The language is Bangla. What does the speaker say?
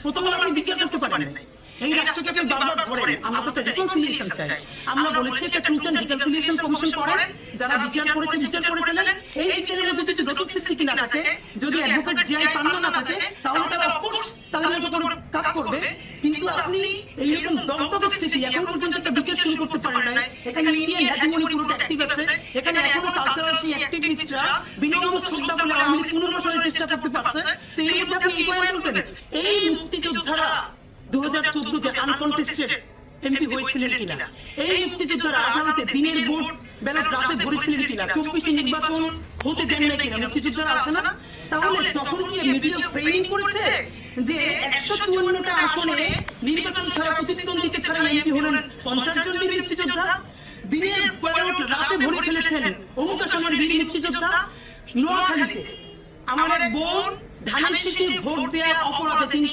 প্রথমে আপনি বিচার করতে পারেন নাই। এই রাষ্ট্রকে আপনি বারবার ধরেন। আমরা তো একটা রিকনসিলিয়েশন চাই। আমরা বলেছি একটা ট্রুথ এন্ড রিকনসিলিয়েশন কমিশন করেন, যারা বিচার করেছে বিচার করে ফেলেন। এই বিচারের মধ্যে যদি নৈতিক স্বীকৃতি না থাকে, যদি অ্যাডভোকেট জিআই পান্না না থাকে, তাহলে তারা অফকোর্স তাদের মতো করে কাজ করবে। কিন্তু আপনি এইরকম দন্তক স্থিতি এখন পর্যন্ত একটা বিচার শুরু করতে পারেন নাই। এখানে ইন্ডিয়ান হ্যাজিমনি পুরোটা অ্যাক্টিভ আছে। এখানে এখনো কালচারাল সেই অ্যাক্টিভিস্টরা বিনম্র শ্রদ্ধা বলে আওয়ামী লীগ পুনর্বাসনের চেষ্টা করতে পারছে। তো এর মধ্যে আপনি এই বয়ান করবেন? এই মুক্তিযোদ্ধারা 2014-তে আনকনটেস্টেড এমপি হয়েছিলেন কিনা? এই মুক্তিযোদ্ধারা 18-তে দিনের ভোট ব্যালট রাতে ভরেছিলেন কিনা? 24-এ নির্বাচন হতে দেন নাই কিনা? মুক্তিযোদ্ধারা আছে না? তাহলে তখন কি মিডিয়া ফ্রেমিং করেছে যে 154টা আসনে নির্বাচন ছাড়া প্রতিদ্বন্দ্বিতা ছাড়া এমপি হলেন 50 জন বীর মুক্তিযোদ্ধা? দিনের ব্যালট রাতে ভরে ফেলেছেন অমুক আসনের বীর মুক্তিযোদ্ধা। নোয়াখালীতে আমার এক বোন ধানের শীষে ভোট দেওয়ার অপরাধে 3